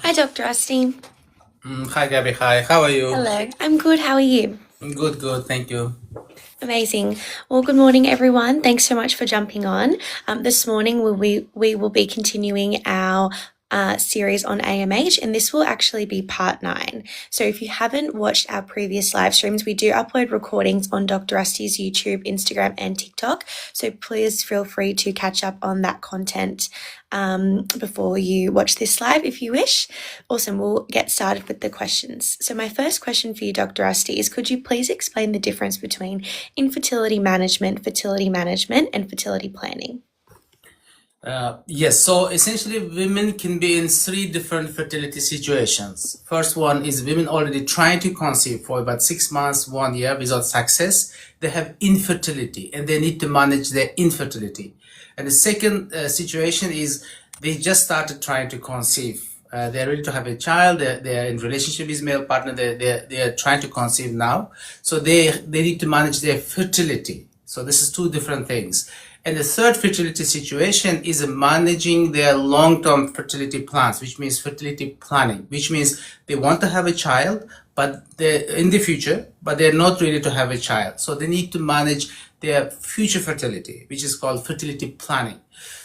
Hi, Dr. Asti. Hi, Gabby. Hi. How are you? Hello. I'm good. How are you? Good, good. Thank you. Amazing. Well, good morning, everyone. Thanks so much for jumping on. This morning, we will be continuing our series on AMH, and this will actually be part 9. So, if you haven't watched our previous live streams, we do upload recordings on Dr. Asti's YouTube, Instagram, and TikTok. So, please feel free to catch up on that content before you watch this live if you wish. Awesome. We'll get started with the questions. So, my first question for you, Dr. Asti, is could you please explain the difference between infertility management, and fertility planning? Yes, so essentially, women can be in 3 different fertility situations. First one is women already trying to conceive for about 6 months, 1 year without success. They have infertility and they need to manage their infertility. And the second situation is they just started trying to conceive. They're ready to have a child. They're in relationship with male partner. They're trying to conceive now. So they need to manage their fertility. So this is 2 different things. And the third fertility situation is managing their long-term fertility plans, which means fertility planning, which means they want to have a child, but they're in the future, but they're not ready to have a child. So they need to manage their future fertility, which is called fertility planning.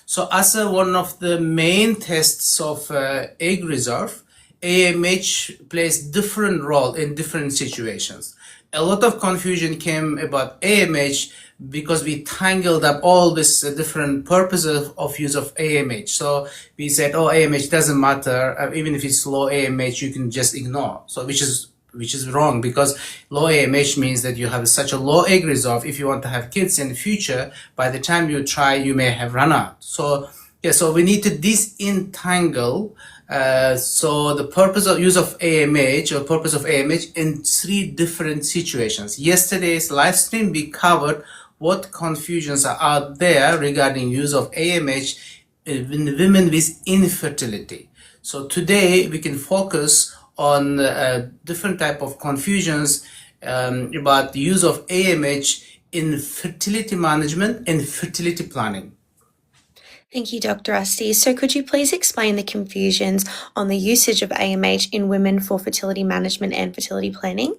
So as one of the main tests of egg reserve, AMH plays different role in different situations. A lot of confusion came about AMH because we tangled up all this different purposes of use of AMH. So we said, oh, AMH doesn't matter. Even if it's low AMH, you can just ignore. So which is wrong, because low AMH means that you have such a low egg reserve. If you want to have kids in the future, by the time you try, you may have run out. So yeah, so we need to disentangle. So the purpose of use of AMH or purpose of AMH in 3 different situations. Yesterday's live stream, we covered what confusions are out there regarding use of AMH in women with infertility. So today we can focus on different type of confusions about the use of AMH in fertility management and fertility planning. Thank you, Dr. Asti. So, could you please explain the confusions on the usage of AMH in women for fertility management and fertility planning?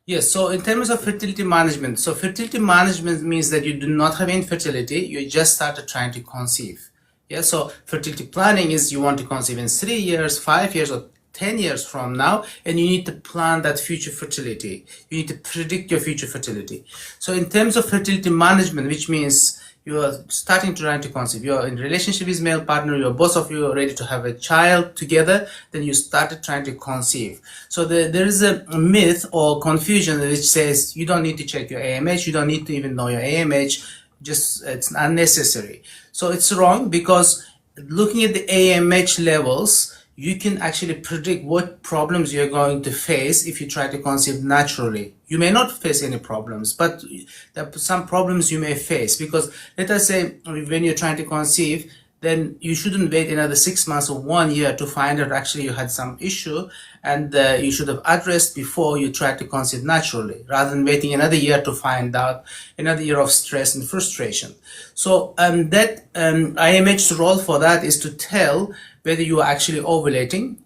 Yes, so in terms of fertility management, so fertility management means that you do not have infertility, you just started trying to conceive. Yeah, so fertility planning is you want to conceive in 3 years, 5 years, or 10 years from now, and you need to plan that future fertility. You need to predict your future fertility. So in terms of fertility management, which means you are starting to try to conceive, you're in relationship with male partner, you're both of you are ready to have a child together, then you started trying to conceive. So there is a myth or confusion which says you don't need to check your AMH, you don't need to even know your AMH, just it's unnecessary. So it's wrong, because looking at the AMH levels, you can actually predict what problems you're going to face if you try to conceive naturally. You may not face any problems, but there are some problems you may face, because let us say when you're trying to conceive, then you shouldn't wait another 6 months or 1 year to find out actually you had some issue, and you should have addressed before you try to conceive naturally, rather than waiting another year to find out, another year of stress and frustration. So IMH's role for that is to tell whether you are actually ovulating,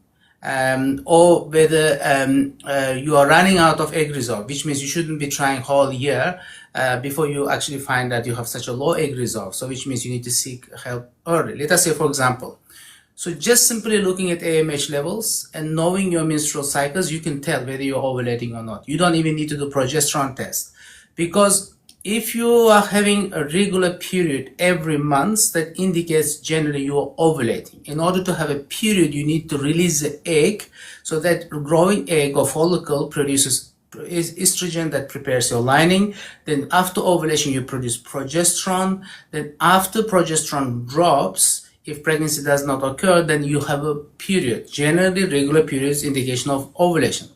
or whether you are running out of egg reserve, which means you shouldn't be trying whole year before you actually find that you have such a low egg reserve. So which means you need to seek help early. Let us say, for example, so just simply looking at AMH levels and knowing your menstrual cycles, you can tell whether you're ovulating or not. You don't even need to do progesterone test, because if you are having a regular period every month, that indicates generally you are ovulating. In order to have a period, you need to release the egg, so that growing egg or follicle produces estrogen that prepares your lining. Then after ovulation, you produce progesterone. Then after progesterone drops, if pregnancy does not occur, then you have a period. Generally, regular periods indication of ovulation.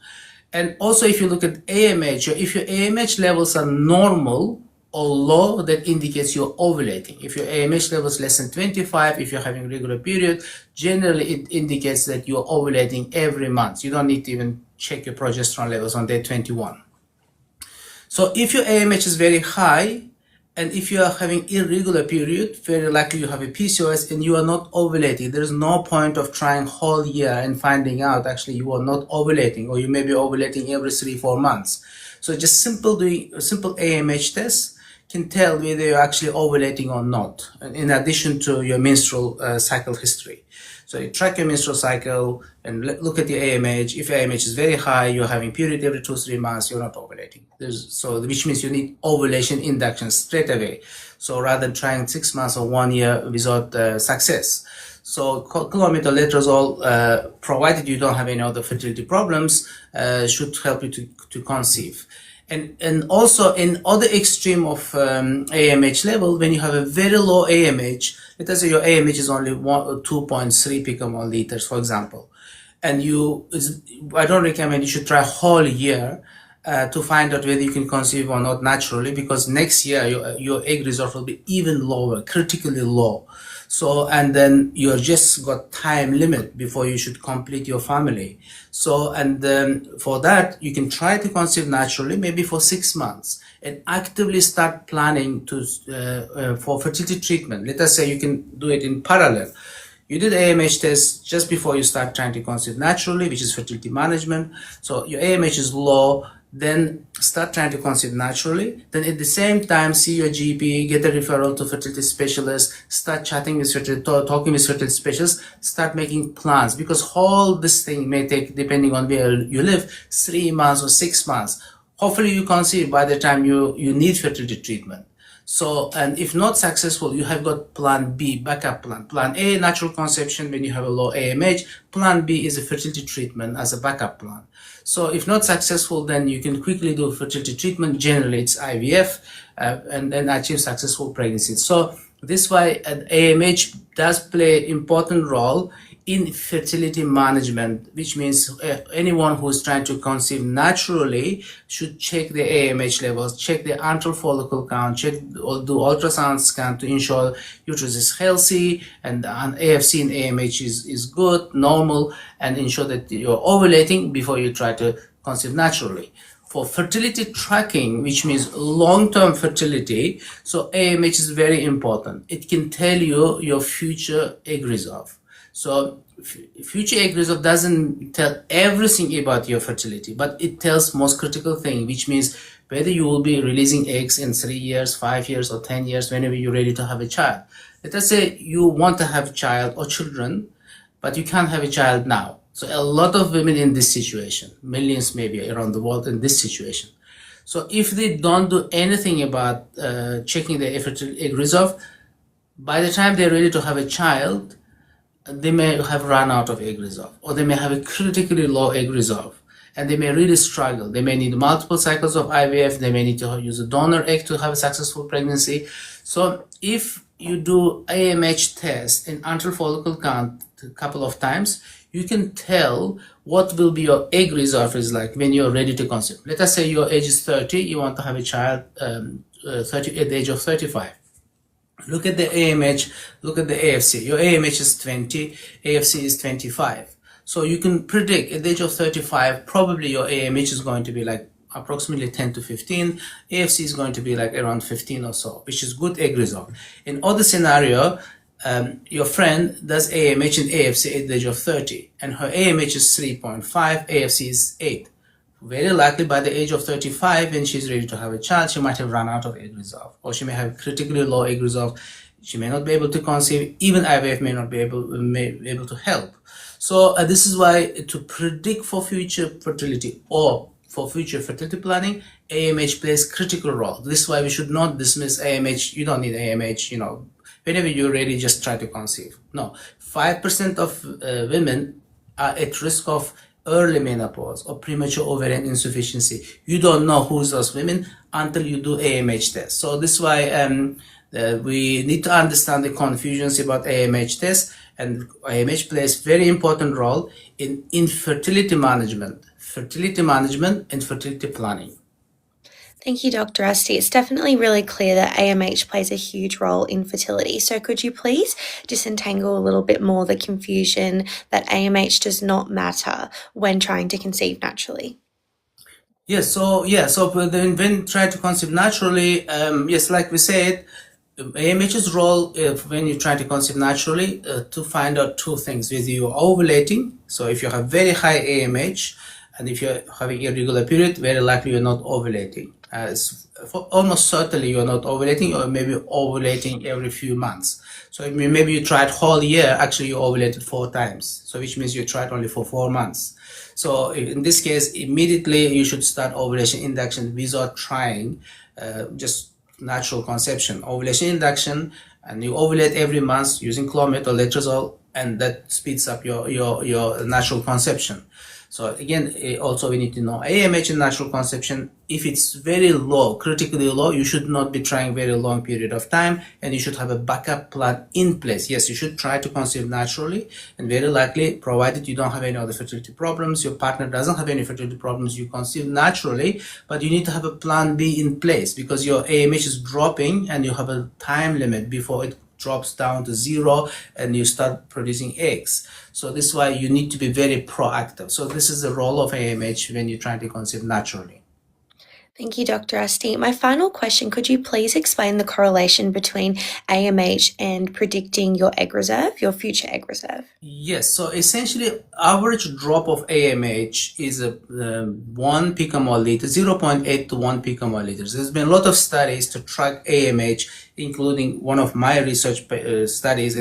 And also, if you look at AMH, if your AMH levels are normal or low, that indicates you're ovulating. If your AMH level is less than 25, if you're having regular period, generally it indicates that you're ovulating every month. You don't need to even check your progesterone levels on day 21. So if your AMH is very high, And if you are having irregular period, very likely you have a PCOS and you are not ovulating. There is no point of trying whole year and finding out actually you are not ovulating, or you may be ovulating every 3-4 months. So just doing a simple AMH test can tell whether you're actually ovulating or not, in addition to your menstrual cycle history. So you track your menstrual cycle and look at the AMH. If AMH is very high, you're having period every 2-3 months, you're not ovulating. Which means you need ovulation induction straight away. So rather than trying 6 months or 1 year without success. So clometolletrozole, provided you don't have any other fertility problems, should help you to conceive. And also in other extreme of AMH level, when you have a very low AMH, let us say your AMH is only 2.3 picomole liters, for example, and I don't recommend you should try whole year to find out whether you can conceive or not naturally, because next year your egg reserve will be even lower, critically low. So, and then you're just got time limit before you should complete your family. So, and for that, you can try to conceive naturally, maybe for 6 months, and actively start planning for fertility treatment. Let us say you can do it in parallel. You did AMH test just before you start trying to conceive naturally, which is fertility management. So your AMH is low, then start trying to conceive naturally. Then at the same time, see your GP, get a referral to fertility specialist, start chatting with talking with fertility specialists, start making plans, because all this thing may take, depending on where you live, 3 months or 6 months. Hopefully you conceive by the time you need fertility treatment. So, and if not successful, you have got plan B, backup plan. Plan A, natural conception when you have a low AMH. Plan B is a fertility treatment as a backup plan. So if not successful, then you can quickly do fertility treatment. Generally, it's IVF, and then achieve successful pregnancy. So this is why AMH does play important role in fertility management, which means anyone who is trying to conceive naturally should check the AMH levels, check the antral follicle count, or do ultrasound scan to ensure uterus is healthy, and AFC and AMH is good, normal, and ensure that you're ovulating before you try to conceive naturally. For fertility tracking, which means long-term fertility, so AMH is very important. It can tell you your future egg reserve. So future egg reserve doesn't tell everything about your fertility, but it tells most critical thing, which means whether you will be releasing eggs in 3 years, 5 years, or 10 years, whenever you're ready to have a child. Let us say you want to have a child or children, but you can't have a child now. So a lot of women in this situation, millions maybe around the world in this situation. So if they don't do anything about checking their fertility egg reserve, by the time they're ready to have a child, they may have run out of egg reserve, or they may have a critically low egg reserve, and they may really struggle. They may need multiple cycles of IVF. They may need to use a donor egg to have a successful pregnancy. So if you do AMH test in antral follicle count a couple of times, you can tell what will be your egg reserve is like when you're ready to conceive. Let us say your age is 30, you want to have a child at the age of 35. Look at the AMH, look at the AFC. Your AMH is 20, AFC is 25. So you can predict at the age of 35, probably your AMH is going to be like approximately 10 to 15. AFC is going to be like around 15 or so, which is good egg reserve. In other scenario, your friend does AMH and AFC at the age of 30, and her AMH is 3.5, AFC is 8. Very likely by the age of 35, when she's ready to have a child, she might have run out of egg reserve, or she may have critically low egg reserve. She may not be able to conceive. Even IVF may not be able to help. So this is why to predict for future fertility or for future fertility planning, AMH plays critical role. This is why we should not dismiss AMH. You don't need AMH, whenever you're ready, just try to conceive. No, 5% of women are at risk of early menopause or premature ovarian insufficiency. You don't know who's those women until you do AMH test. So this is why we need to understand the confusions about AMH test, and AMH plays very important role in fertility management and fertility planning. Thank you, Dr. Asti. It's definitely really clear that AMH plays a huge role in fertility. So could you please disentangle a little bit more the confusion that AMH does not matter when trying to conceive naturally? Yes, so then when try to conceive naturally, yes, like we said, AMH's role when you try to conceive naturally to find out two things: whether you're ovulating. So if you have very high AMH, and if you're having irregular period, very likely you're not ovulating. Almost certainly you're not ovulating, or maybe ovulating every few months. So maybe you tried whole year, actually you ovulated 4 times. So which means you tried only for 4 months. So in this case, immediately you should start ovulation induction without trying, just natural conception. Ovulation induction, and you ovulate every month using Clomid or letrozole, and that speeds up your natural conception. So again, also we need to know AMH in natural conception. If it's very low, critically low, you should not be trying very long period of time, and you should have a backup plan in place. Yes, you should try to conceive naturally, and very likely, provided you don't have any other fertility problems, your partner doesn't have any fertility problems, you conceive naturally, but you need to have a plan B in place, because your AMH is dropping and you have a time limit before it drops down to zero and you start producing eggs. So this is why you need to be very proactive. So this is the role of AMH when you're trying to conceive naturally. Thank you, Dr. Asti. My final question, could you please explain the correlation between AMH and predicting your egg reserve, your future egg reserve? Yes, so essentially average drop of AMH is 1 picomole liter, 0.8 to 1 picomole liters. There's been a lot of studies to track AMH, including one of my research studies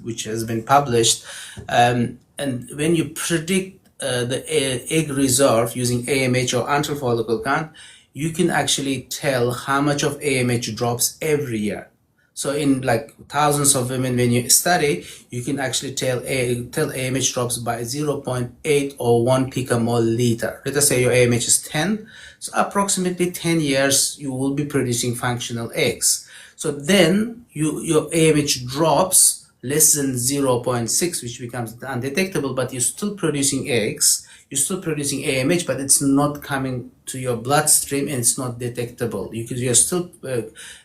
which has been published. And when you predict the egg reserve using AMH or antral follicle count, you can actually tell how much of AMH drops every year. So in like thousands of women, when you study, you can actually tell AMH drops by 0.8 or 1 picomole liter. Let us say your AMH is 10. So approximately 10 years, you will be producing functional eggs. So then your AMH drops less than 0.6, which becomes undetectable, but you're still producing eggs. You're still producing AMH, but it's not coming to your bloodstream and it's not detectable. You're still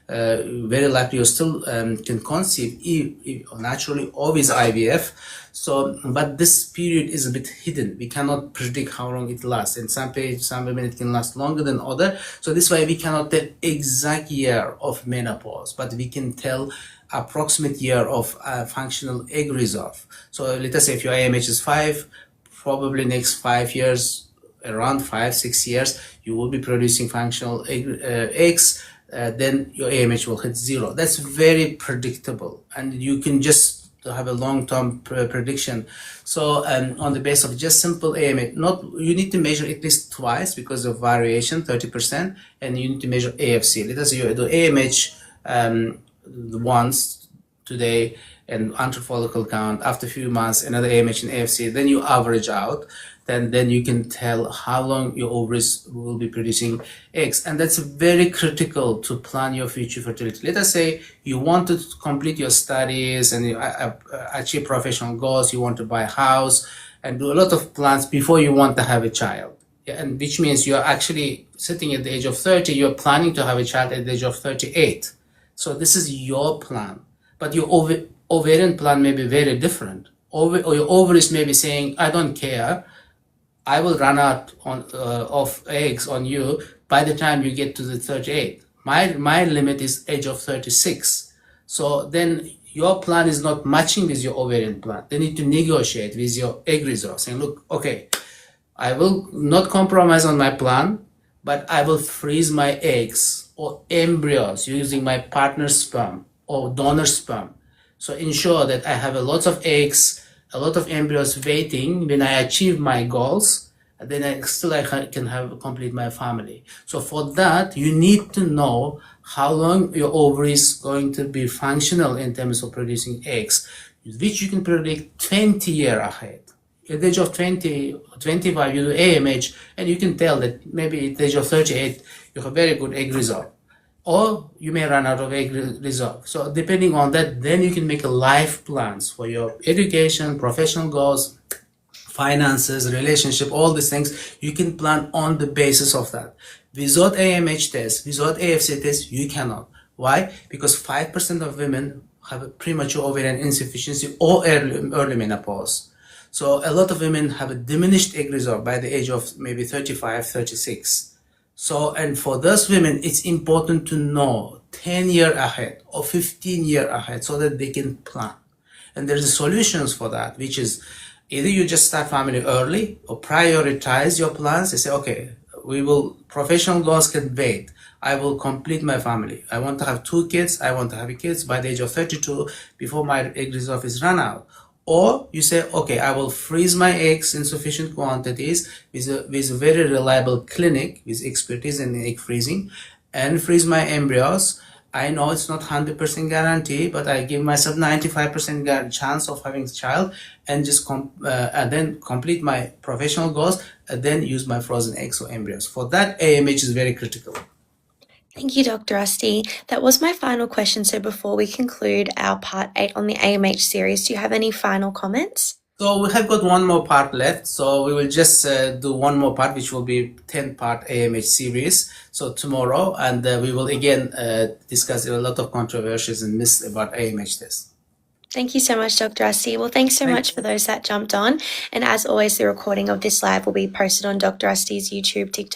very likely you still can conceive naturally or with IVF. So, but this period is a bit hidden. We cannot predict how long it lasts. In some women it can last longer than other. So this is why we cannot tell exact year of menopause, but we can tell approximate year of functional egg reserve. So let us say if your AMH is 5, probably next 5 years, around 5-6 years, you will be producing functional eggs. Then your AMH will hit 0. That's very predictable, and you can just have a long-term prediction. So on the basis of just simple AMH, you need to measure at least twice because of variation, 30%, and you need to measure AFC. Let us say you do AMH once today and antral follicle count, after a few months another AMH and AFC, then you average out, then you can tell how long your ovaries will be producing eggs. And that's very critical to plan your future fertility. Let us say you want to complete your studies and you achieve professional goals, you want to buy a house and do a lot of plans before you want to have a child. Yeah, and which means you're actually sitting at the age of 30, you're planning to have a child at the age of 38. So this is your plan, but your ovarian plan may be very different. Or your ovaries may be saying, I don't care, I will run out of eggs on you by the time you get to the 38. My limit is age of 36. So then your plan is not matching with your ovarian plan. They need to negotiate with your egg reserve, saying, look, okay, I will not compromise on my plan, but I will freeze my eggs or embryos using my partner's sperm or donor sperm. So ensure that I have a lot of eggs, a lot of embryos waiting when I achieve my goals, and then I can complete my family. So for that, you need to know how long your ovary is going to be functional in terms of producing eggs, which you can predict 20 years ahead. At the age of 20, 25, you do AMH, and you can tell that maybe at the age of 38, you have very good egg reserve. Or you may run out of egg reserve. So depending on that, then you can make a life plans for your education, professional goals, finances, relationship, all these things. You can plan on the basis of that. Without AMH test, without AFC test, you cannot. Why? Because 5% of women have a premature ovarian insufficiency or early menopause. So a lot of women have a diminished egg reserve by the age of maybe 35, 36. So, and for those women, it's important to know 10 year ahead or 15-year ahead so that they can plan. And there's solutions for that, which is either you just start family early or prioritize your plans. You say, okay, professional goals can wait. I will complete my family. I want to have 2 kids. I want to have kids by the age of 32 before my egg reserve is run out. Or you say, okay, I will freeze my eggs in sufficient quantities with a very reliable clinic with expertise in egg freezing and freeze my embryos. I know it's not 100% guarantee, but I give myself 95% chance of having a child and just and then complete my professional goals and then use my frozen eggs or embryos. For that, AMH is very critical. Thank you, Dr. Asti. That was my final question. So before we conclude our part 8 on the AMH series, do you have any final comments? So we have got one more part left. So we will just do one more part, which will be 10-part AMH series. So tomorrow, and we will again discuss a lot of controversies and myths about AMH test. Thank you so much, Dr. Asti. Well, thanks so much for those that jumped on. And as always, the recording of this live will be posted on Dr. Asti's YouTube, TikTok,